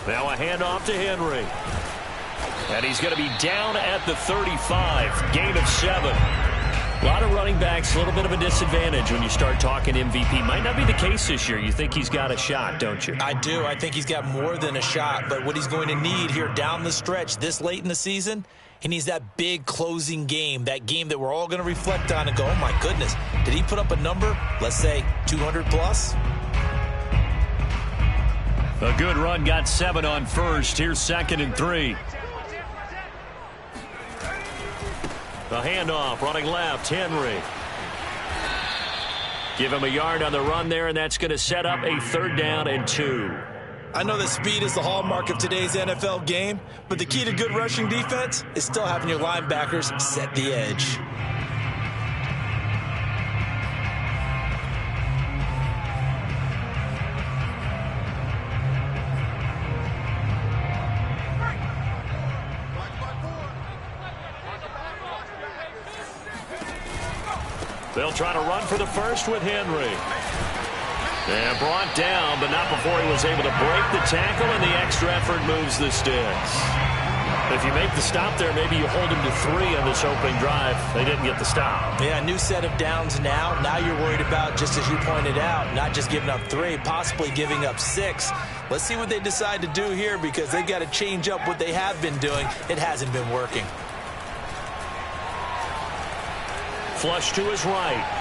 Now a handoff to Henry. And he's going to be down at the 35. Gain of 7. A lot of running backs, a little bit of a disadvantage when you start talking MVP. Might not be the case this year. You think he's got a shot, don't you? I do. I think he's got more than a shot. But what he's going to need here down the stretch this late in the season, he needs that big closing game, that game that we're all going to reflect on and go, oh, my goodness, did he put up a number, let's say 200 plus? A good run, got 7 on first. Here's 2nd and 3. The handoff, running left, Henry. Give him a yard on the run there, and that's going to set up a 3rd down and 2. I know that speed is the hallmark of today's NFL game, but the key to good rushing defense is still having your linebackers set the edge. They'll try to run for the first with Henry. And brought down, but not before he was able to break the tackle, and the extra effort moves the sticks. If you make the stop there, maybe you hold him to 3 on this opening drive. They didn't get the stop. Yeah, new set of downs now. Now you're worried about, just as you pointed out, not just giving up 3, possibly giving up 6. Let's see what they decide to do here, because they've got to change up what they have been doing. It hasn't been working. Flush to his right.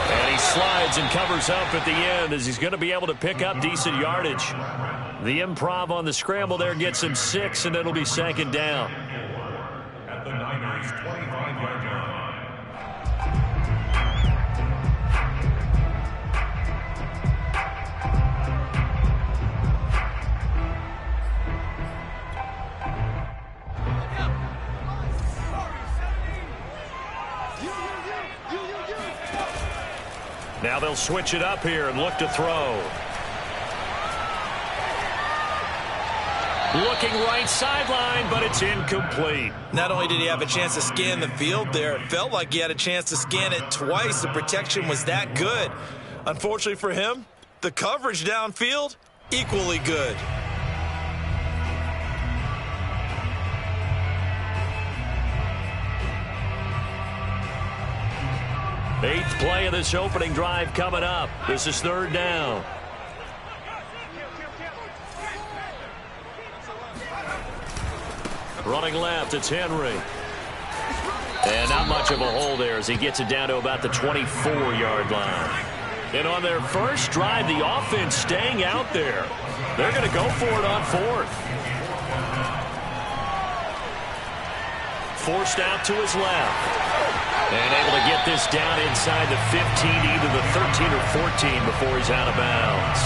And he slides and covers up at the end as he's going to be able to pick up decent yardage. The improv on the scramble there gets him 6, and it'll be 2nd down. At the Niners' 25-yard line. Now they'll switch it up here and look to throw. Looking right sideline, but it's incomplete. Not only did he have a chance to scan the field there, it felt like he had a chance to scan it twice. The protection was that good. Unfortunately for him, the coverage downfield, equally good. Eighth play of this opening drive coming up. This is 3rd down. Running left, it's Henry. And not much of a hole there as he gets it down to about the 24-yard line. And on their first drive, the offense staying out there. They're going to go for it on 4th. Forced out to his left. And able to get this down inside the 15, either the 13 or 14 before he's out of bounds.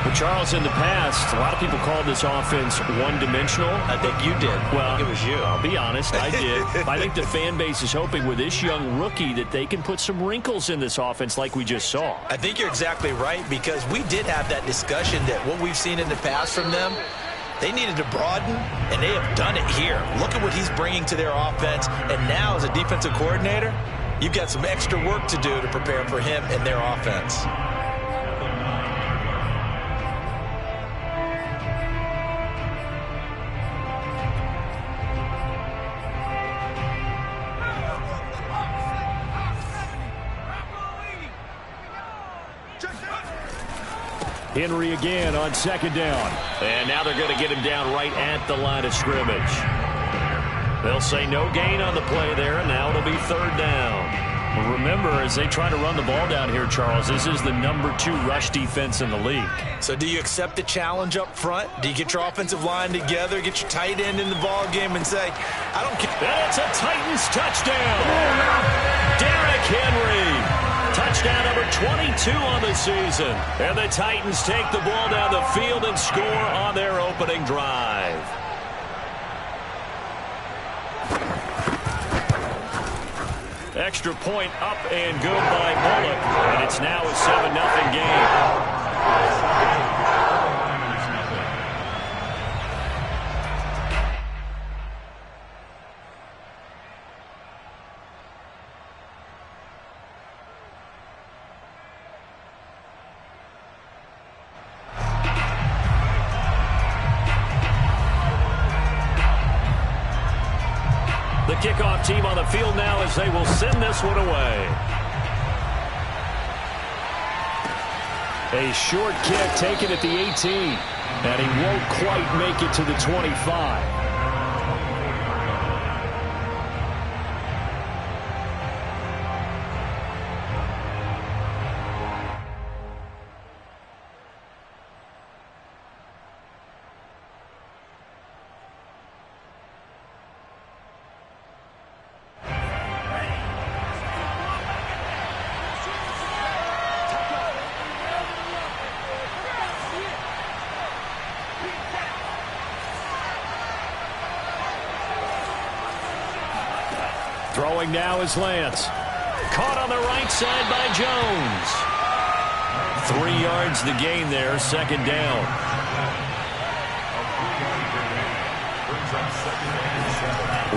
But Charles, in the past, a lot of people called this offense one-dimensional. I think you did. Well, I think it was you. I'll be honest, I did. I think the fan base is hoping with this young rookie that they can put some wrinkles in this offense like we just saw. I think you're exactly right, because we did have that discussion that what we've seen in the past from them, they needed to broaden, and they have done it here. Look at what he's bringing to their offense, and now as a defensive coordinator, you've got some extra work to do to prepare for him and their offense. Henry again on 2nd down. And now they're going to get him down right at the line of scrimmage. They'll say no gain on the play there, and now it'll be 3rd down. Remember, as they try to run the ball down here, Charles, this is the number 2 rush defense in the league. So do you accept the challenge up front? Do you get your offensive line together, get your tight end in the ball game, and say, I don't care? That's a Titans touchdown. Derrick Henry. Touchdown number 22 on the season. And the Titans take the ball down the field and score on their opening drive. Extra point up and good by Bullock. And it's now a 7-0 game. kickoff team on the field now as they will send this one away. A short kick taken at the 18. And he won't quite make it to the 25. Throwing now is Lance. Caught on the right side by Jones. 3 yards the gain there, second down.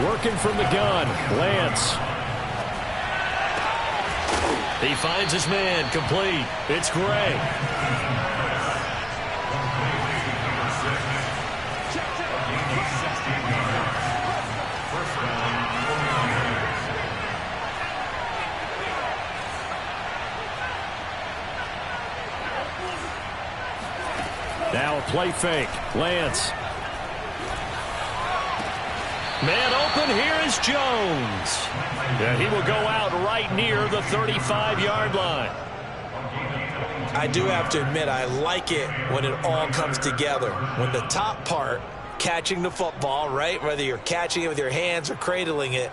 Working from the gun, Lance. He finds his man, complete. It's Gray. Now a play fake. Lance. Man open. Here is Jones. And he will go out right near the 35-yard line. I do have to admit, I like it when it all comes together. When the top part, catching the football, right, whether you're catching it with your hands or cradling it,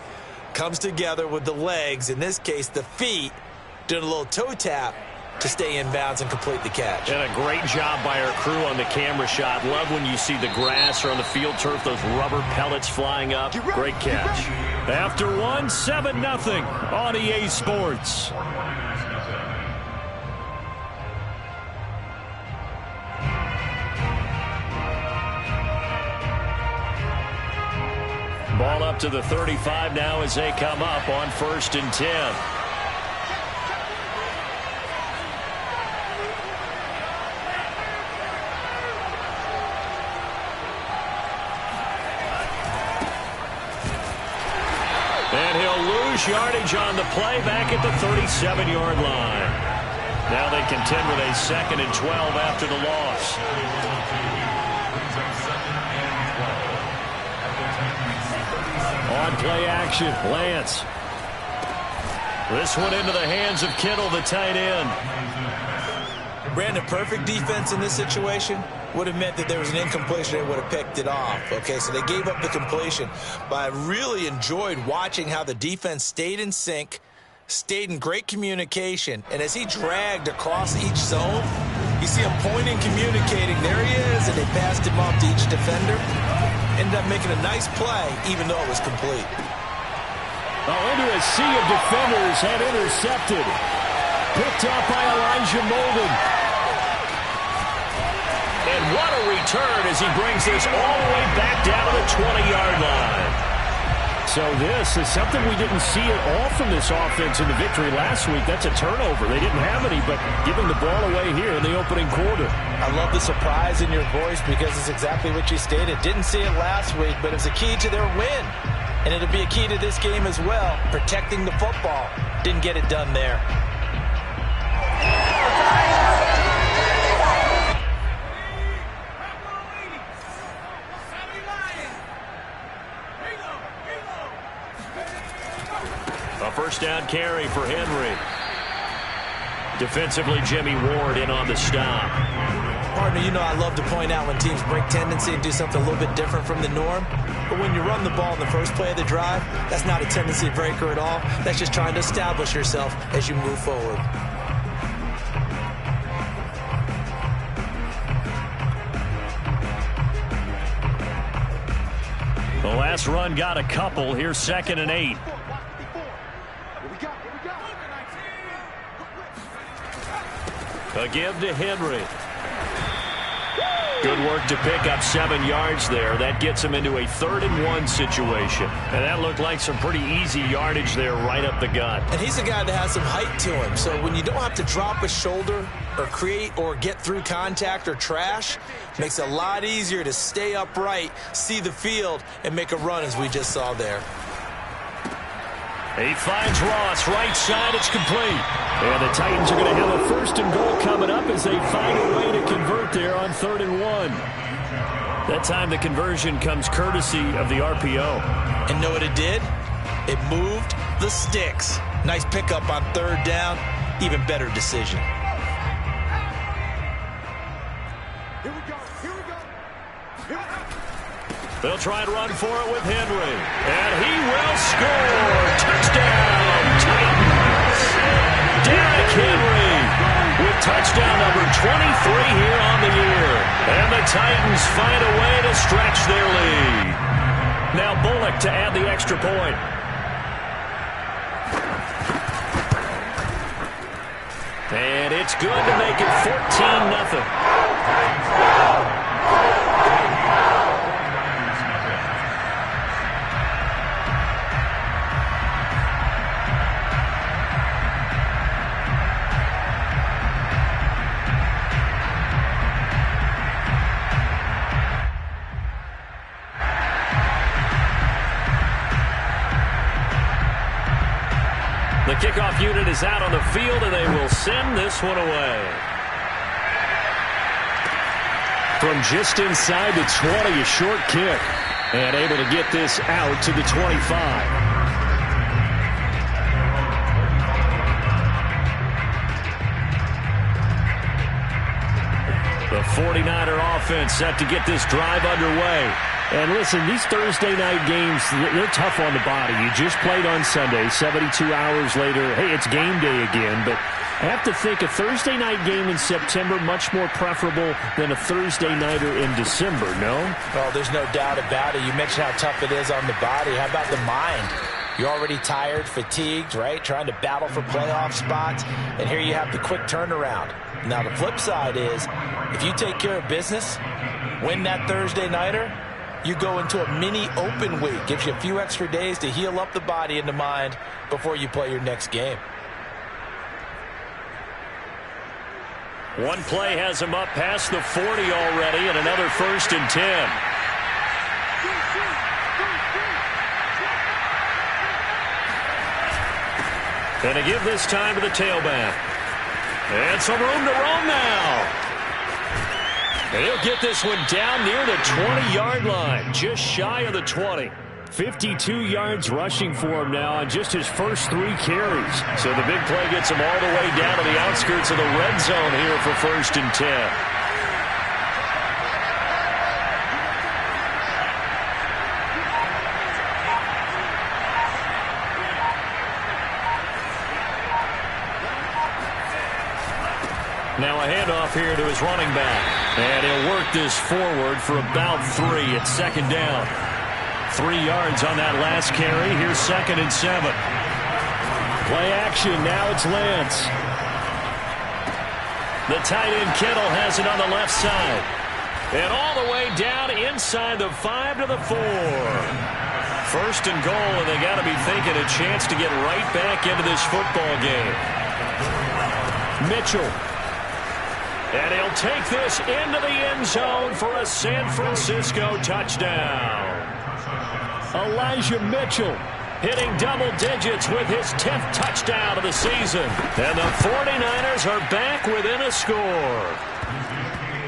comes together with the legs, in this case the feet, doing a little toe tap to stay in bounds and complete the catch. And a great job by our crew on the camera shot. Love when you see the grass or on the field turf, those rubber pellets flying up. Great catch. After 7-0 on EA Sports. Ball up to the 35 now as they come up on 1st and 10. And he'll lose yardage on the play back at the 37-yard line. Now they contend with a 2nd and 12 after the loss. On play action, Lance. This one into the hands of Kittle, the tight end. Brandon, perfect defense in this situation would have meant that there was an incompletion. They would have picked it off. Okay, so they gave up the completion. But I really enjoyed watching how the defense stayed in sync, stayed in great communication. And as he dragged across each zone, you see him pointing, communicating. There he is, and they passed him off to each defender. Ended up making a nice play, even though it was complete. Into a sea of defenders and intercepted. Picked up by Elijah Molden. And what a return as he brings this all the way back down to the 20-yard line. So this is something we didn't see at all from this offense in the victory last week. That's a turnover. They didn't have any, but giving the ball away here in the opening quarter. I love the surprise in your voice because it's exactly what you stated. Didn't see it last week, but it was a key to their win. And it'll be a key to this game as well, protecting the football. Didn't get it done there. A first down carry for Henry. Defensively, Jimmy Ward in on the stop. Partner, you know I love to point out when teams break tendency and do something a little bit different from the norm. But when you run the ball in the first play of the drive, that's not a tendency breaker at all. That's just trying to establish yourself as you move forward. The last run got a couple. Here's 2nd and 8. A give to Henry. Good work to pick up 7 yards there. That gets him into a 3rd and 1 situation. And that looked like some pretty easy yardage there right up the gut. And he's a guy that has some height to him. So when you don't have to drop a shoulder or create or get through contact or trash, makes it a lot easier to stay upright, see the field, and make a run as we just saw there. He finds Ross, right side, it's complete. And the Titans are going to have a 1st and goal coming up as they find a way to convert there on 3rd and 1. That time the conversion comes courtesy of the RPO. And know what it did? It moved the sticks. Nice pickup on 3rd down. Even better decision. Here we go. Here we go. Here we go. They'll try and run for it with Henry. And he will score. Touchdown, Titans. Derrick Henry with touchdown number 23 here on the year. And the Titans find a way to stretch their lead. Now Bullock to add the extra point. And it's good to make it 14-0. The kickoff unit is out on the field, and they will send this one away. From just inside the 20, a short kick. And able to get this out to the 25. The 49er offense set to get this drive underway. And listen, these Thursday night games, they're tough on the body. You just played on Sunday, 72 hours later. Hey, it's game day again. But I have to think a Thursday night game in September much more preferable than a Thursday nighter in December, no? Oh, there's no doubt about it. You mentioned how tough it is on the body. How about the mind? You're already tired, fatigued, right? Trying to battle for playoff spots. And here you have the quick turnaround. Now, the flip side is, if you take care of business, win that Thursday nighter, you go into a mini open week. Gives you a few extra days to heal up the body and the mind before you play your next game. One play has him up past the 40 already, and another 1st and 10. And to give this time to the tailback. And some room to roam now. And he'll get this one down near the 20-yard line, just shy of the 20. 52 yards rushing for him now on just his first 3 carries. So the big play gets him all the way down to the outskirts of the red zone here for 1st and 10. Now a handoff here to his running back. And he'll work this forward for about 3 at 2nd down. 3 yards on that last carry. Here's 2nd and 7. Play action. Now it's Lance. The tight end Kittle has it on the left side. And all the way down inside the 5 to the 4. 1st and goal, and they got to be thinking a chance to get right back into this football game. Mitchell. And he'll take this into the end zone for a San Francisco touchdown. Elijah Mitchell hitting double digits with his 10th touchdown of the season. And the 49ers are back within a score.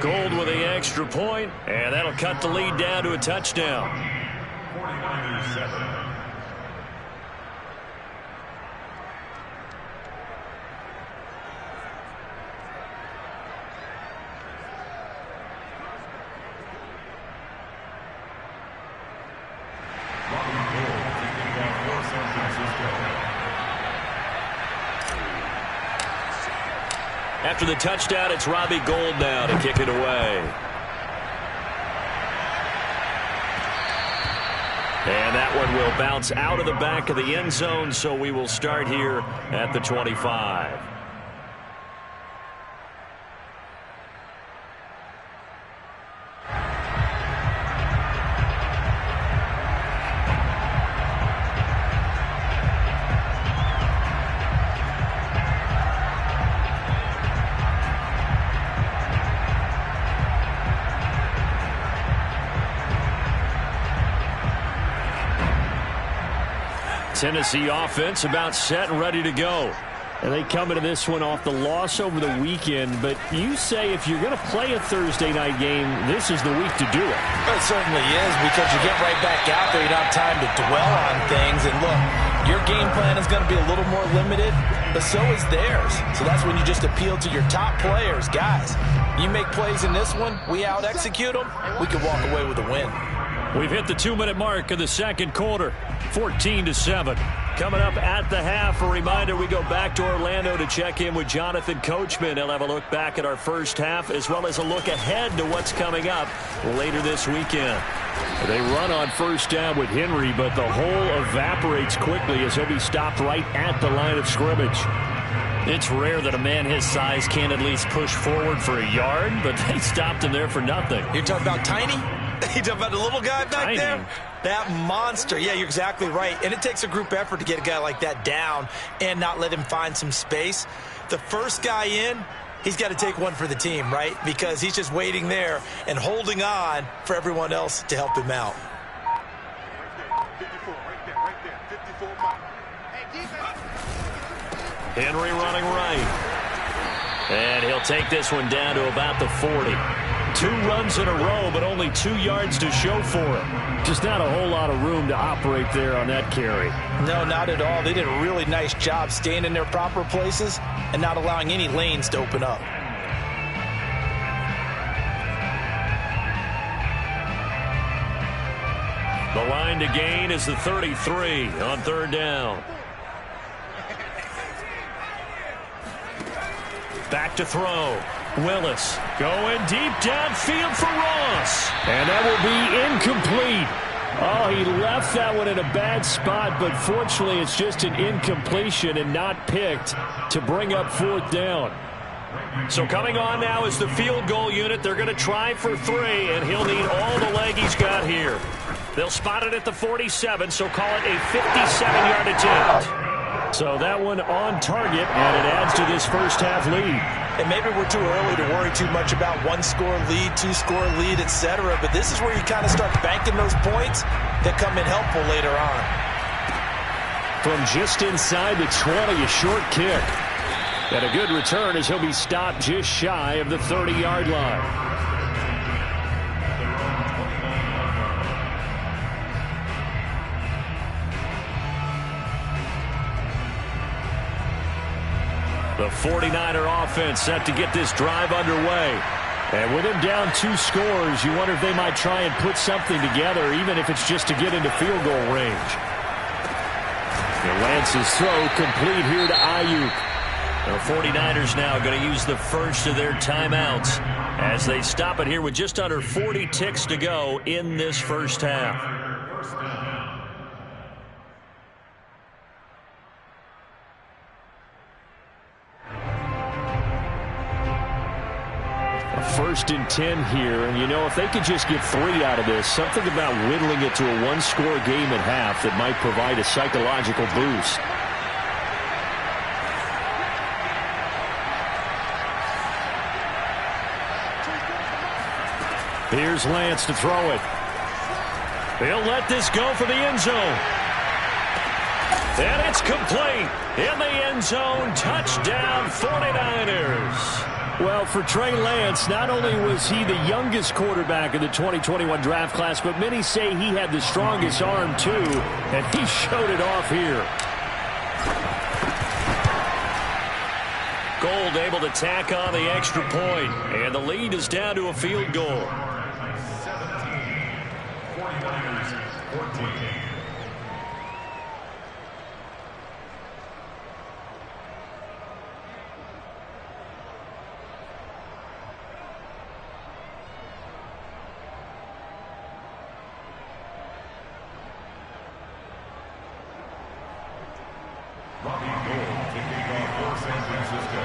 Gold with the extra point, and that'll cut the lead down to a touchdown. 49ers 7. After the touchdown, it's Robbie Gould now to kick it away. And that one will bounce out of the back of the end zone, so we will start here at the 25. Tennessee offense about set and ready to go. And they come into this one off the loss over the weekend. But you say if you're going to play a Thursday night game, this is the week to do it. It certainly is, because you get right back out there. You don't have time to dwell on things. And look, your game plan is going to be a little more limited, but so is theirs. So that's when you just appeal to your top players. Guys, you make plays in this one, we out-execute them, we can walk away with a win. We've hit the 2-minute mark of the second quarter, 14-7. Coming up at the half, a reminder, we go back to Orlando to check in with Jonathan Coachman. He'll have a look back at our first half, as well as a look ahead to what's coming up later this weekend. They run on first down with Henry, but the hole evaporates quickly as he'll be stopped right at the line of scrimmage. It's rare that a man his size can't at least push forward for a yard, but they stopped him there for nothing. You're talking about Tiny? You talking about the little guy back Tiny. there? That monster. Yeah, you're exactly right. And it takes a group effort to get a guy like that down and not let him find some space. The first guy in, he's got to take one for the team, right? Because he's just waiting there and holding on for everyone else to help him out. Henry running right. And he'll take this one down to about the 40. 2 runs in a row, but only 2 yards to show for it. Just not a whole lot of room to operate there on that carry. No, not at all. They did a really nice job staying in their proper places and not allowing any lanes to open up. The line to gain is the 33 on third down. Back to throw. Willis going deep downfield for Ross. And that will be incomplete. Oh, he left that one in a bad spot, but fortunately it's just an incompletion and not picked to bring up fourth down. So coming on now is the field goal unit. They're going to try for 3, and he'll need all the leg he's got here. They'll spot it at the 47, so call it a 57-yard attempt. So that one on target, and it adds to this first half lead. And maybe we're too early to worry too much about 1-score lead, 2-score lead, etc. But this is where you kind of start banking those points that come in helpful later on. From just inside the 20, a short kick. And a good return as he'll be stopped just shy of the 30-yard line. The 49er offense set to get this drive underway. And with him down 2 scores, you wonder if they might try and put something together, even if it's just to get into field goal range. And Lance's throw complete here to Ayuk. The 49ers now going to use the first of their timeouts as they stop it here with just under 40 ticks to go in this first half. First and 10 here, and you know, if they could just get 3 out of this, something about whittling it to a 1-score game at half that might provide a psychological boost. Here's Lance to throw it. He'll let this go for the end zone. And it's complete. In the end zone, touchdown 49ers. Well, for Trey Lance, not only was he the youngest quarterback in the 2021 draft class, but many say he had the strongest arm, too, and he showed it off here. Gold able to tack on the extra point, and the lead is down to a field goal. 49ers, 14. Robbie Gould kicking off for San Francisco.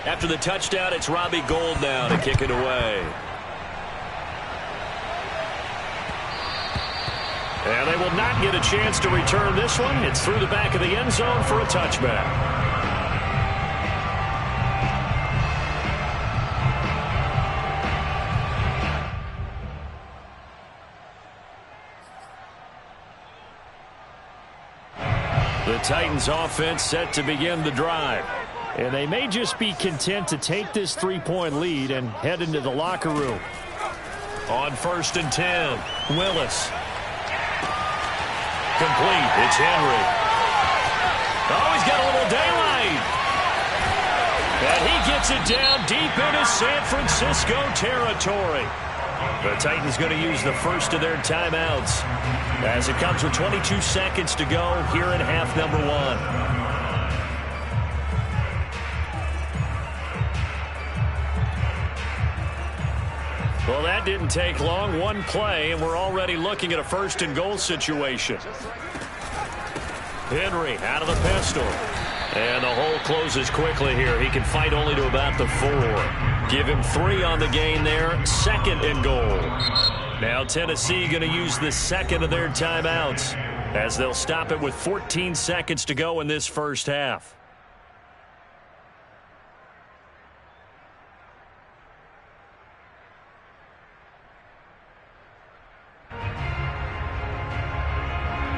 After the touchdown, it's Robbie Gould now to kick it away. And they will not get a chance to return this one. It's through the back of the end zone for a touchback. Titans offense set to begin the drive. And they may just be content to take this three-point lead and head into the locker room. On 1st and 10, Willis. Complete. It's Henry. Oh, he's got a little daylight. And he gets it down deep into San Francisco territory. The Titans going to use the first of their timeouts as it comes with 22 seconds to go here in half number 1. Well, that didn't take long. One play, and we're already looking at a 1st and goal situation. Henry out of the pistol. And the hole closes quickly here. He can fight only to about the 4. Give him 3 on the gain there. 2nd and goal. Now Tennessee going to use the second of their timeouts as they'll stop it with 14 seconds to go in this first half.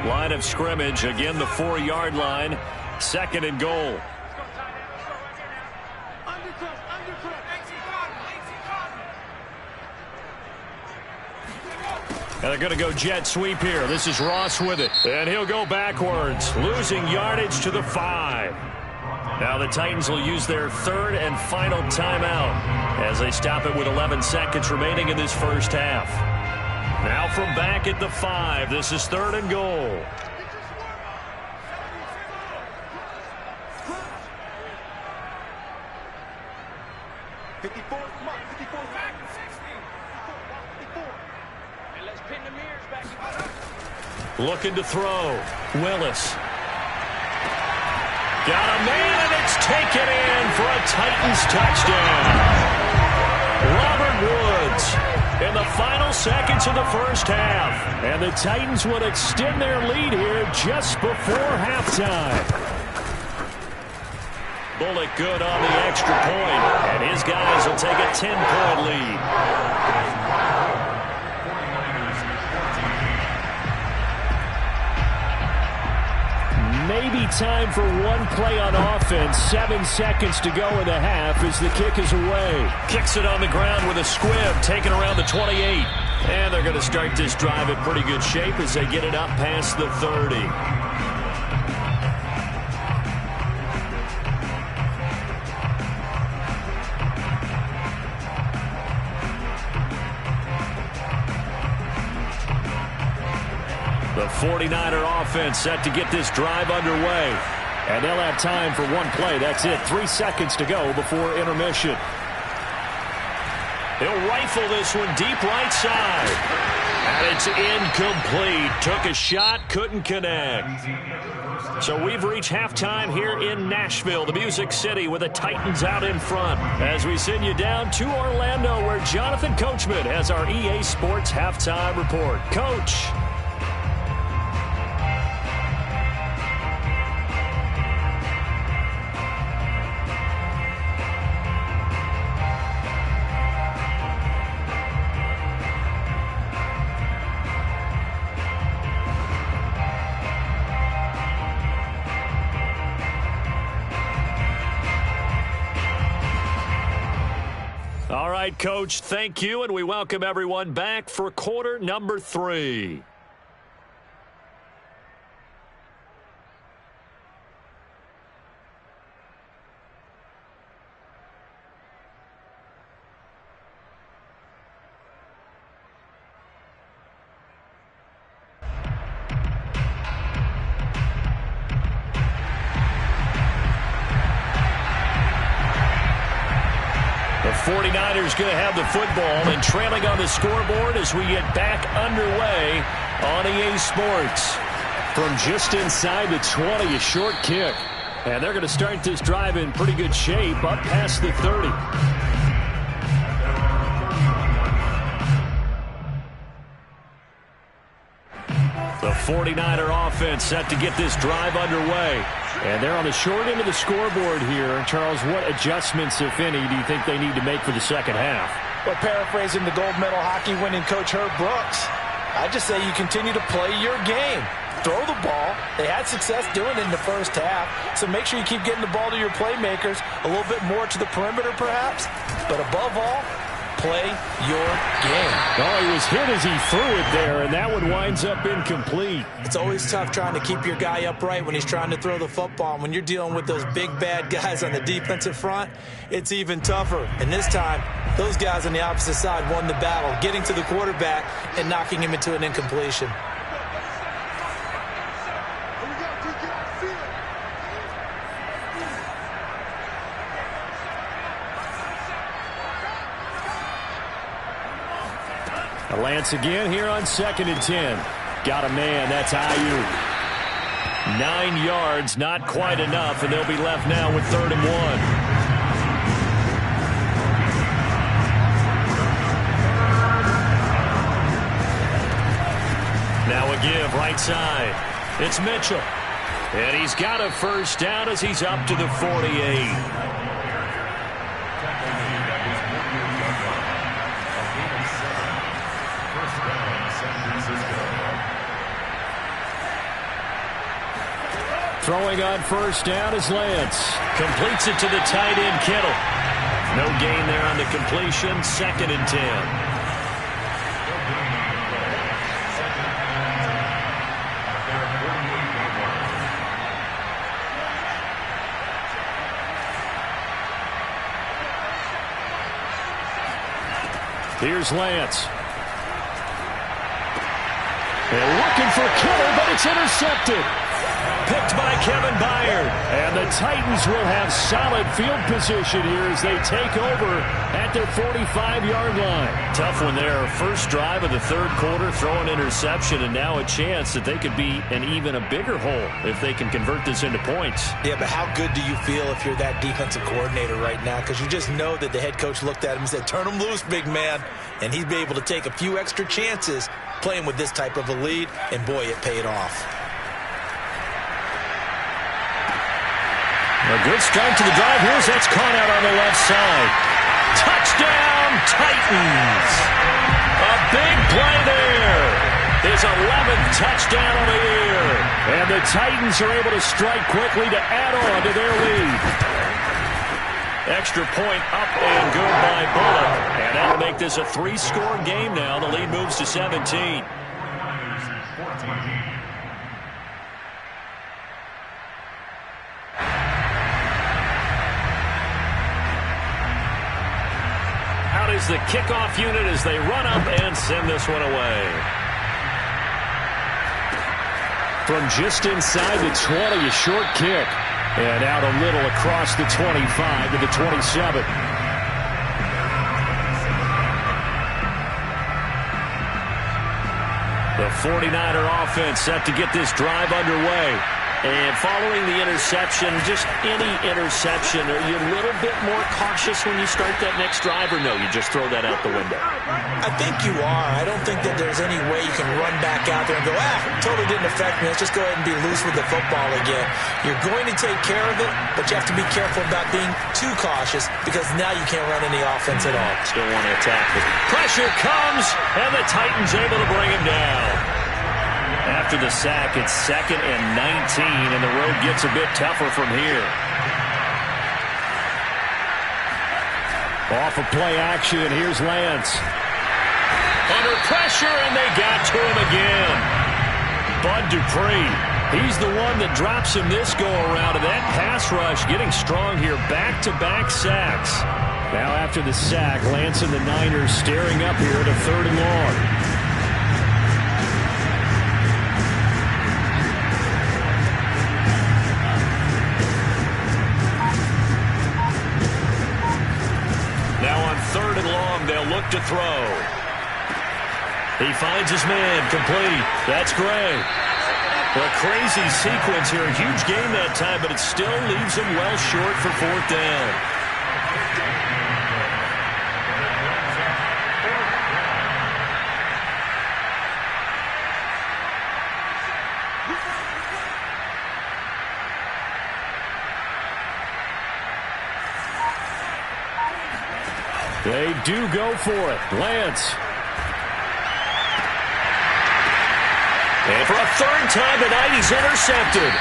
Line of scrimmage, again the 4-yard line. 2nd and goal. And they're going to go jet sweep here. This is Ross with it. And he'll go backwards, losing yardage to the 5. Now the Titans will use their 3rd and final timeout as they stop it with 11 seconds remaining in this first half. Now from back at the 5, this is 3rd and goal. Looking to throw. Willis. Got a man, and it's taken in for a Titans touchdown. Robert Woods in the final seconds of the first half. And the Titans would extend their lead here just before halftime. Bullock good on the extra point, and his guys will take a 10-point lead. Maybe time for one play on offense. 7 seconds to go in the half as the kick is away. Kicks it on the ground with a squib, taken around the 28. And they're going to start this drive in pretty good shape as they get it up past the 30. The 49er offense set to get this drive underway. And they'll have time for one play. That's it. 3 seconds to go before intermission. He'll rifle this one deep right side. And it's incomplete. Took a shot, couldn't connect. So we've reached halftime here in Nashville, the Music City, with the Titans out in front. As we send you down to Orlando, where Jonathan Coachman has our EA Sports Halftime Report. Coach. All right, Coach, thank you, and we welcome everyone back for quarter number 3. The 49ers going to have the football and trailing on the scoreboard as we get back underway on EA Sports. From just inside the 20, a short kick. And they're going to start this drive in pretty good shape up past the 30. The 49er offense set to get this drive underway. And they're on the short end of the scoreboard here. Charles, what adjustments, if any, do you think they need to make for the second half? Well, paraphrasing the gold medal hockey winning coach Herb Brooks, I just say you continue to play your game. Throw the ball. They had success doing it in the first half, so make sure you keep getting the ball to your playmakers, a little bit more to the perimeter perhaps, but above all, play your game. Oh, he was hit as he threw it there, and that one winds up incomplete. It's always tough trying to keep your guy upright when he's trying to throw the football. And when you're dealing with those big, bad guys on the defensive front, it's even tougher. And this time, those guys on the opposite side won the battle, getting to the quarterback and knocking him into an incompletion. Lance again here on 2nd and 10. Got a man, that's Ayuk. 9 yards, not quite enough, and they'll be left now with 3rd and 1. Now a give right side. It's Mitchell. And he's got a first down as he's up to the 48. Throwing on first down is Lance. Completes it to the tight end, Kittle. No gain there on the completion. 2nd and 10. Here's Lance. They're looking for Kittle, but it's intercepted. Picked by Kevin Byard. And the Titans will have solid field position here as they take over at their 45-yard line. Tough one there. First drive of the 3rd quarter, throw an interception, and now a chance that they could be in even a bigger hole if they can convert this into points. Yeah, but how good do you feel if you're that defensive coordinator right now? Because you just know that the head coach looked at him and said, turn him loose, big man. And he'd be able to take a few extra chances playing with this type of a lead, and boy, it paid off. A good start to the drive. Here's that's caught out on the left side. Touchdown, Titans. A big play there. His 11th touchdown of the year. And the Titans are able to strike quickly to add on to their lead. Extra point up and good by Bullock. And that'll make this a 3-score game now. The lead moves to 17. Is the kickoff unit as they run up and send this one away. From just inside the 20, a short kick. And out a little across the 25 to the 27. The 49er offense set to get this drive underway. And following the interception, just any interception, are you a little bit more cautious when you start that next drive, or no, you just throw that out the window? I think you are. I don't think that there's any way you can run back out there and go, totally didn't affect me. Let's just go ahead and be loose with the football again. You're going to take care of it, but you have to be careful about being too cautious because now you can't run any offense at all. Still want to attack it. Pressure comes, and the Titans able to bring him down. After the sack, it's 2nd and 19, and the road gets a bit tougher from here. Off of play action, here's Lance. Under pressure, and they got to him again. Bud Dupree, he's the one that drops him this go-around, and that pass rush getting strong here. Back-to-back sacks. Now after the sack, Lance and the Niners staring up here at a 3rd and long. They'll look to throw. He finds his man, complete. That's Gray. A crazy sequence here. A huge game that time, but it still leaves him well short for 4th down. They do go for it. Lance. And for a third time tonight, he's intercepted.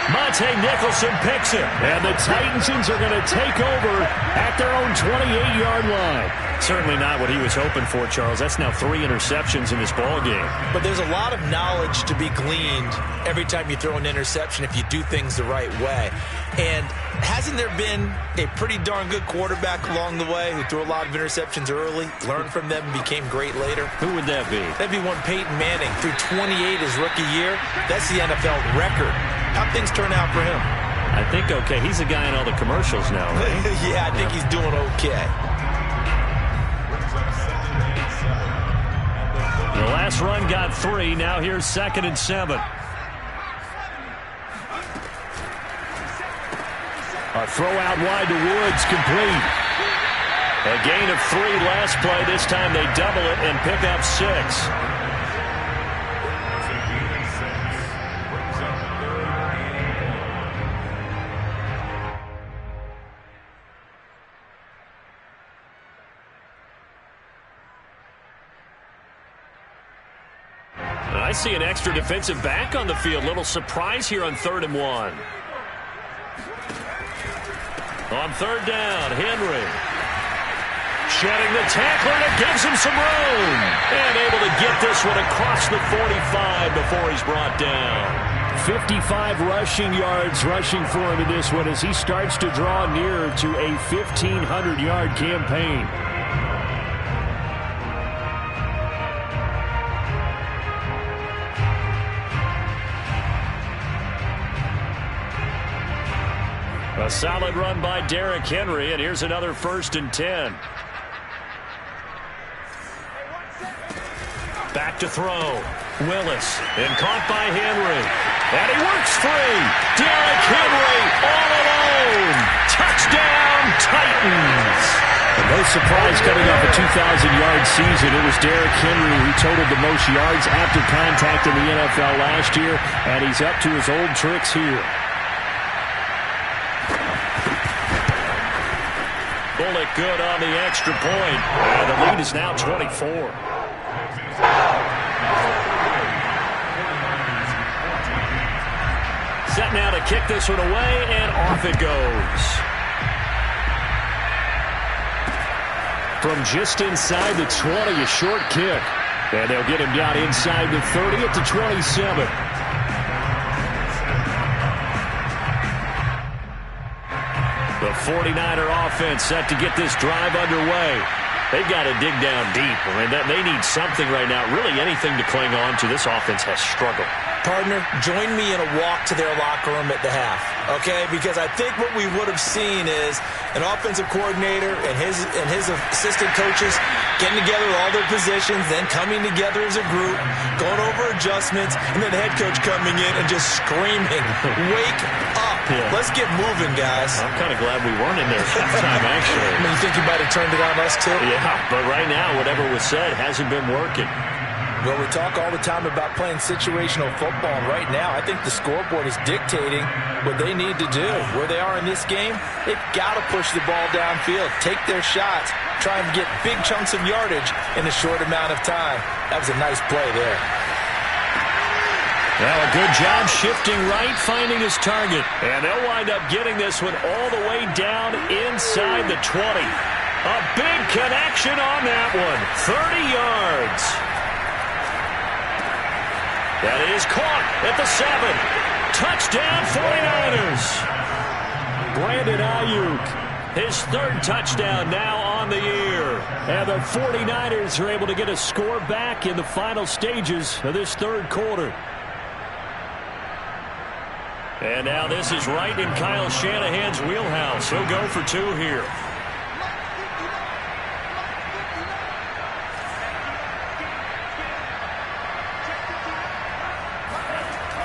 Monte Nicholson picks it. And the Titans are going to take over at their own 28-yard line. Certainly not what he was hoping for, Charles. That's now 3 interceptions in this ballgame. But there's a lot of knowledge to be gleaned every time you throw an interception if you do things the right way. And hasn't there been a pretty darn good quarterback along the way who threw a lot of interceptions early, learned from them, and became great later? Who would that be? That'd be one Peyton Manning. Threw 28 his rookie year. That's the NFL record. How'd things turn out for him? I think okay. He's a guy in all the commercials now, right? Yeah, I think he's doing okay. The last run got 3. Now here's 2nd and 7. A throw out wide to Woods, complete. A gain of 3 last play. This time they double it and pick up 6. I see an extra defensive back on the field. Little surprise here on 3rd and 1. On 3rd down, Henry. Shedding the tackler that gives him some room. And able to get this one across the 45 before he's brought down. 55 rushing yards rushing for him in this one as he starts to draw nearer to a 1,500-yard campaign. A solid run by Derrick Henry, and here's another 1st and 10. Back to throw. Willis, and caught by Henry. And he works free. Derrick Henry all alone. Touchdown, Titans. And no surprise coming off a 2,000-yard season. It was Derrick Henry who totaled the most yards after contact in the NFL last year, and he's up to his old tricks here. Bullock good on the extra point. And the lead is now 24. Set now to kick this one away, and off it goes. From just inside the 20, a short kick. And they'll get him down inside the 30 at the 27. The 49er offense set to get this drive underway. They've got to dig down deep. I mean, they need something right now, really anything to cling on to. This offense has struggled. Partner, join me in a walk to their locker room at the half, okay? Because I think what we would have seen is an offensive coordinator and his assistant coaches getting together all their positions, then coming together as a group, going over adjustments, and then the head coach coming in and just screaming, "Wake up. Yeah. Let's get moving, guys." I'm kind of glad we weren't in there halftime, actually. I mean, you think you might have turned it on us, too? Yeah, but right now, whatever was said hasn't been working. Well, we talk all the time about playing situational football, and right now I think the scoreboard is dictating what they need to do. Where they are in this game, they've got to push the ball downfield, take their shots, try and get big chunks of yardage in a short amount of time. That was a nice play there. Well, a good job shifting right, finding his target. And they'll wind up getting this one all the way down inside the 20. A big connection on that one. 30 yards. That is caught at the 7. Touchdown, 49ers. Brandon Ayuk. His 3rd touchdown now on the year. And the 49ers are able to get a score back in the final stages of this 3rd quarter. And now this is right in Kyle Shanahan's wheelhouse. He'll go for 2 here.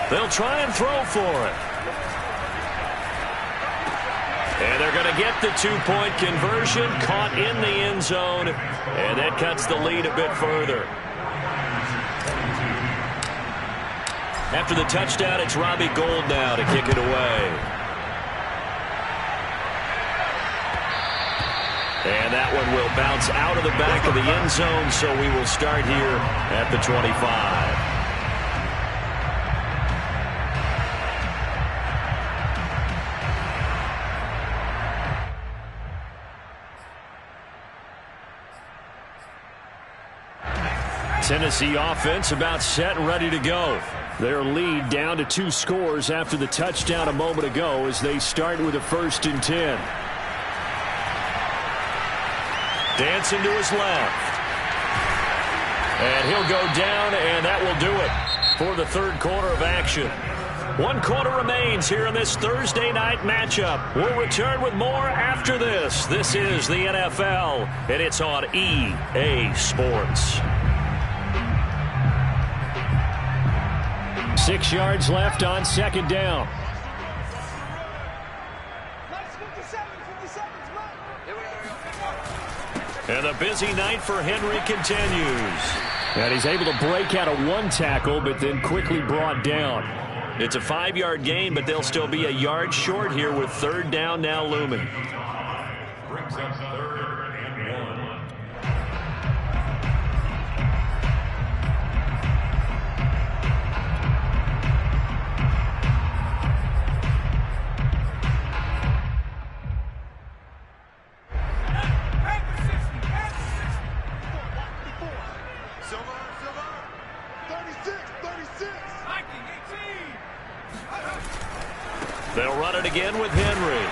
They'll try and throw for it. And they're going to get the 2-point conversion, caught in the end zone, and that cuts the lead a bit further. After the touchdown, it's Robbie Gould now to kick it away. And that one will bounce out of the back of the end zone, so we will start here at the 25. Tennessee offense about set and ready to go. Their lead down to 2 scores after the touchdown a moment ago as they start with a 1st and 10. Dancing to his left. And he'll go down, and that will do it for the third quarter of action. 1 quarter remains here in this Thursday night matchup. We'll return with more after this. This is the NFL, and it's on EA Sports. 6 yards left on 2nd down. And the busy night for Henry continues. And he's able to break out of 1 tackle, but then quickly brought down. It's a 5-yard gain, but they'll still be a yard short here with 3rd down now looming. Brings up 3rd and 1. They'll run it again with Henry.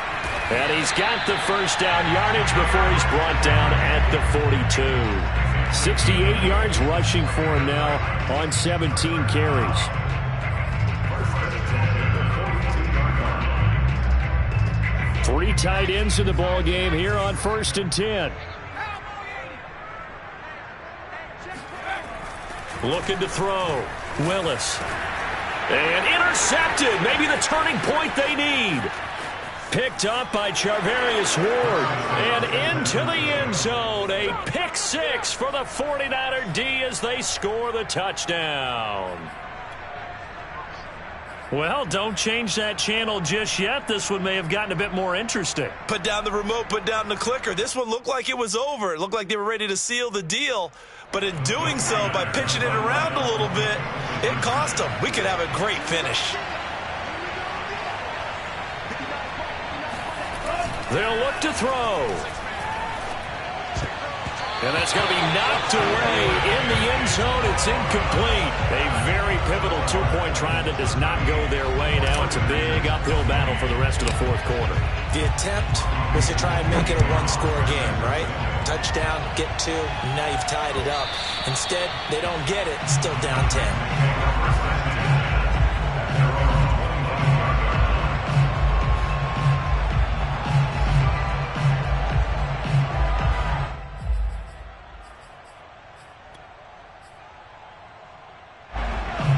And he's got the 1st down yardage before he's brought down at the 42. 68 yards rushing for him now on 17 carries. Three tight ends in the ball game here on 1st and 10. Looking to throw. Willis. And intercepted. Maybe the turning point they need. Picked up by Charvarius Ward. And into the end zone. A pick 6 for the 49er D as they score the touchdown. Well, don't change that channel just yet. This one may have gotten a bit more interesting. Put down the remote, put down the clicker. This one looked like it was over. It looked like they were ready to seal the deal. But in doing so, by pitching it around a little bit, it cost them. We could have a great finish. They'll look to throw. And that's going to be knocked away in the end zone. It's incomplete. A very pivotal 2-point try that does not go their way. Now it's a big uphill battle for the rest of the 4th quarter. The attempt was to try and make it a 1-score game, right? Touchdown, get 2, and now you've tied it up. Instead, they don't get it, still down 10.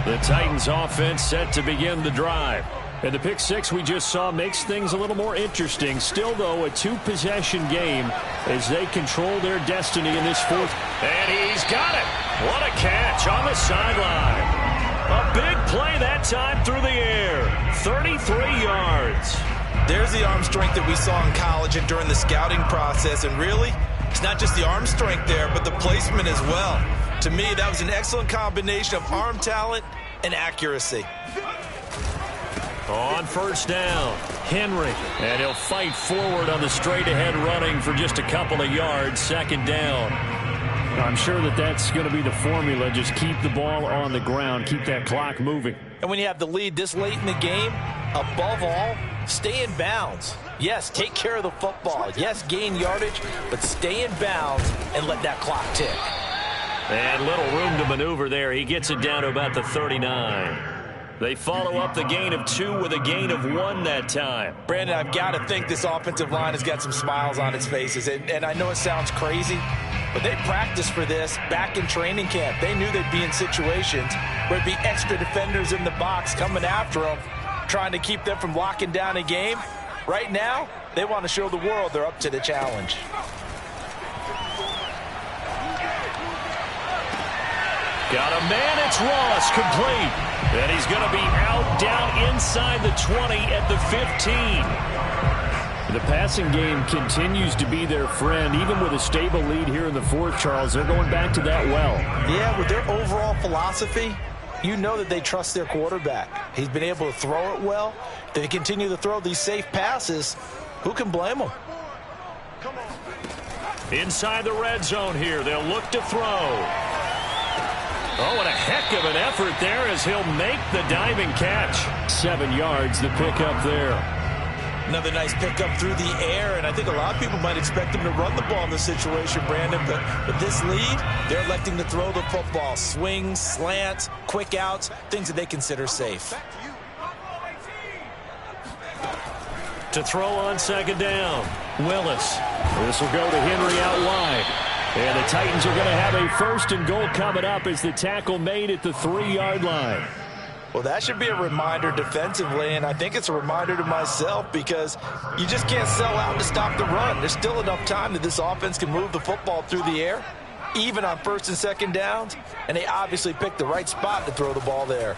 The Titans offense set to begin the drive. And the pick 6 we just saw makes things a little more interesting. Still, though, a 2-possession game as they control their destiny in this 4th. And he's got it. What a catch on the sideline. A big play that time through the air. 33 yards. There's the arm strength that we saw in college and during the scouting process. And really, it's not just the arm strength there, but the placement as well. To me, that was an excellent combination of arm talent and accuracy. On 1st down, Henry. And he'll fight forward on the straight-ahead running for just a couple of yards. 2nd down. I'm sure that that's going to be the formula. Just keep the ball on the ground. Keep that clock moving. And when you have the lead this late in the game, above all, stay in bounds. Yes, take care of the football. Yes, gain yardage, but stay in bounds and let that clock tick. And little room to maneuver there. He gets it down to about the 39. They follow up the gain of 2 with a gain of 1 that time. Brandon, I've got to think this offensive line has got some smiles on its faces. And I know it sounds crazy, but they practiced for this back in training camp. They knew they'd be in situations where it'd be extra defenders in the box coming after them, trying to keep them from locking down a game. Right now, they want to show the world they're up to the challenge. Got a man, it's Ross, complete. And he's going to be out down inside the 20 at the 15. The passing game continues to be their friend. Even with a stable lead here in the 4th, Charles, they're going back to that well. Yeah, with their overall philosophy, you know that they trust their quarterback. He's been able to throw it well. They continue to throw these safe passes. Who can blame them? Inside the red zone here, they'll look to throw. Oh, and a heck of an effort there as he'll make the diving catch. 7 yards, the pickup there. Another nice pickup through the air, and I think a lot of people might expect him to run the ball in this situation, Brandon, but with this lead, they're electing to throw the football. Swings, slants, quick outs, things that they consider safe. To throw on second down, Willis. This will go to Henry out wide. And the Titans are going to have a 1st and goal coming up as the tackle made at the 3-yard line. Well, that should be a reminder defensively, and I think it's a reminder to myself because you just can't sell out to stop the run. There's still enough time that this offense can move the football through the air, even on 1st and 2nd downs, and they obviously picked the right spot to throw the ball there.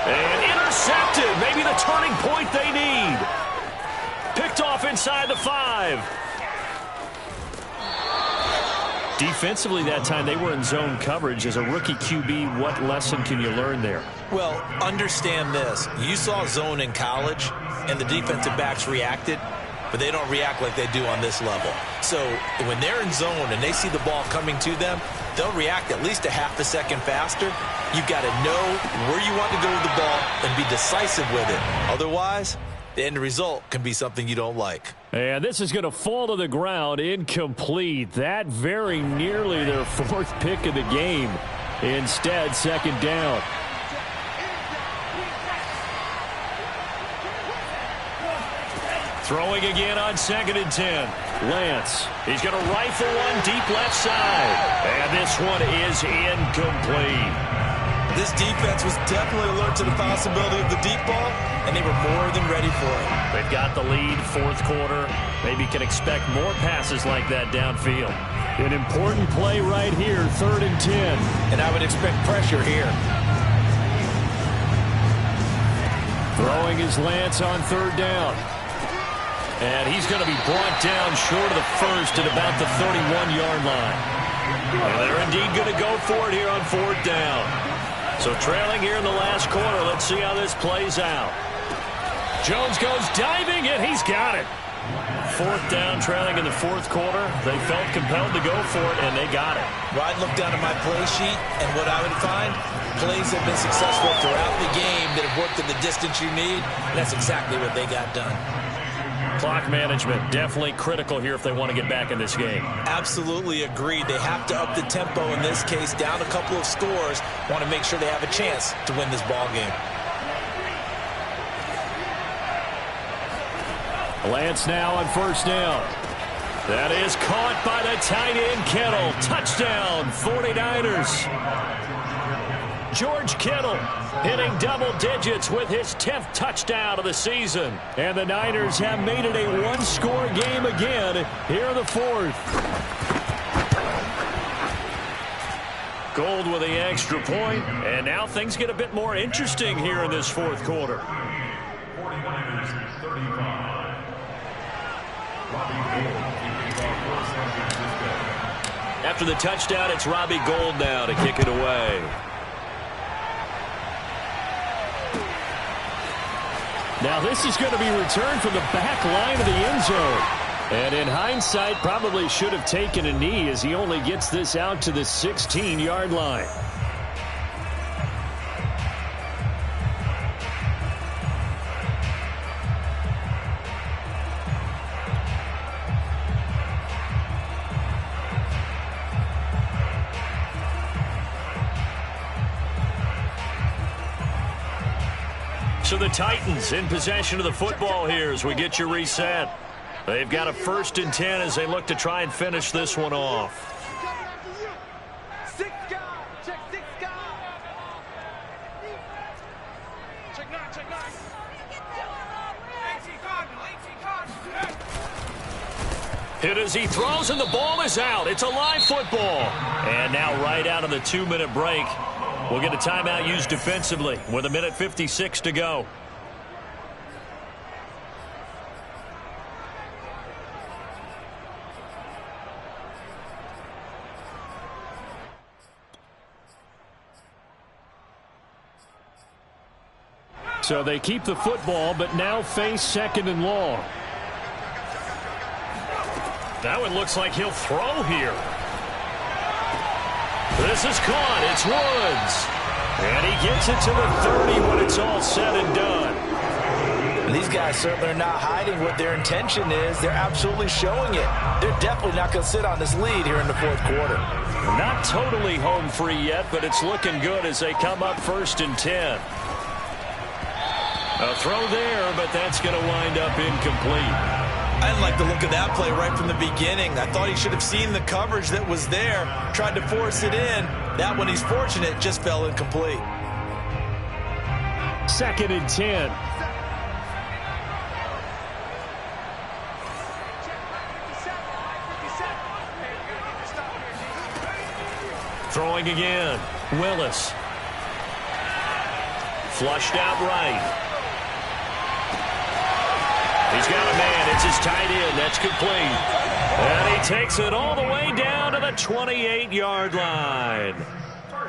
And intercepted. Maybe the turning point they need. Picked off inside the 5. Defensively that time, they were in zone coverage. As a rookie QB, what lesson can you learn there? Well, understand this. You saw zone in college, and the defensive backs reacted, but they don't react like they do on this level. So when they're in zone and they see the ball coming to them, they'll react at least a half a second faster. You've got to know where you want to go with the ball and be decisive with it. Otherwise, the end result can be something you don't like. And this is going to fall to the ground, incomplete. That very nearly their 4th pick of the game. Instead, 2nd down. Throwing again on 2nd and 10. Lance, he's going to rifle one deep left side. And this one is incomplete. This defense was definitely alert to the possibility of the deep ball, and they were more than ready for it. They've got the lead, 4th quarter. Maybe can expect more passes like that downfield. An important play right here, 3rd and 10. And I would expect pressure here. Throwing is Lance on 3rd down. And he's going to be brought down short of the 1st at about the 31-yard line. And they're indeed going to go for it here on 4th down. So trailing here in the last quarter. Let's see how this plays out. Jones goes diving, and he's got it. 4th down, trailing in the 4th quarter. They felt compelled to go for it, and they got it. Well, I'd look down at my play sheet, and what I would find, plays have been successful throughout the game that have worked in the distance you need, and that's exactly what they got done. Clock management, definitely critical here if they want to get back in this game. Absolutely agreed. They have to up the tempo in this case, down a couple of scores. Want to make sure they have a chance to win this ball game. Lance now on 1st down. That is caught by the tight end Kittle. Touchdown, 49ers. George Kittle hitting double digits with his 10th touchdown of the season. And the Niners have made it a 1-score game again here in the 4th. Gold with the extra point, and now things get a bit more interesting here in this 4th quarter. 49ers 35. Robbie Gould kicking off for San Francisco. After the touchdown, it's Robbie Gould now to kick it away. Now this is going to be returned from the back line of the end zone. And in hindsight, probably should have taken a knee as he only gets this out to the 16-yard line. So the Titans in possession of the football here as we get you reset. They've got a 1st and 10 as they look to try and finish this one off. Check 6 guard. Check 9. 18 Cardinal. Hit as he throws, and the ball is out. It's a live football. And now right out of the 2-minute break, we'll get a timeout used defensively with 1:56 to go. So they keep the football, but now face 2nd and long. That one looks like he'll throw here. This is caught. It's Woods. And he gets it to the 30 when it's all said and done. And these guys certainly are not hiding what their intention is. They're absolutely showing it. They're definitely not going to sit on this lead here in the fourth quarter. Not totally home free yet, but it's looking good as they come up 1st and 10. A throw there, but that's going to wind up incomplete. I didn't like the look of that play right from the beginning. I thought he should have seen the coverage that was there, tried to force it in. That one, he's fortunate, just fell incomplete. 2nd and 10. Throwing again. Willis. Flushed out right. He's got a man. It's his tight end. That's complete. And he takes it all the way down to the 28-yard line.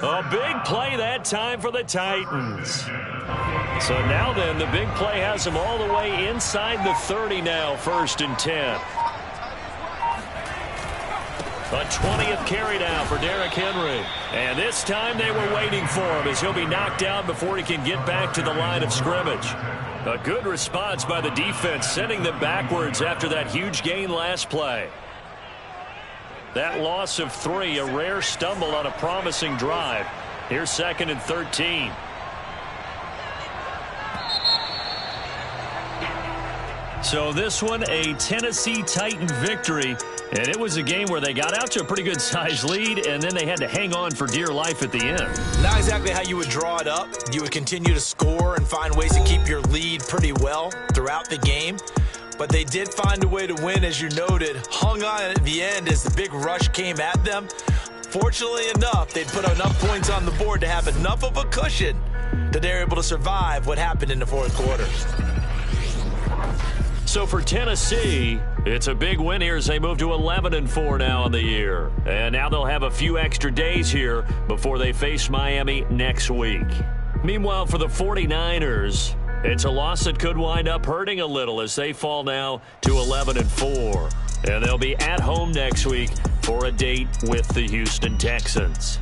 A big play that time for the Titans. So now then, the big play has them all the way inside the 30 now, 1st and 10. A 20th carry now for Derrick Henry. And this time they were waiting for him as he'll be knocked down before he can get back to the line of scrimmage. A good response by the defense, sending them backwards after that huge gain last play. That loss of 3, a rare stumble on a promising drive. Here's 2nd and 13. So this one, a Tennessee Titan victory. And it was a game where they got out to a pretty good size lead, and then they had to hang on for dear life at the end. Not exactly how you would draw it up. You would continue to score and find ways to keep your lead pretty well throughout the game. But they did find a way to win, as you noted. Hung on at the end as the big rush came at them. Fortunately enough, they put enough points on the board to have enough of a cushion that they're able to survive what happened in the fourth quarter. So for Tennessee, it's a big win here as they move to 11-4 now in the year. And now they'll have a few extra days here before they face Miami next week. Meanwhile, for the 49ers, it's a loss that could wind up hurting a little as they fall now to 11-4. And they'll be at home next week for a date with the Houston Texans.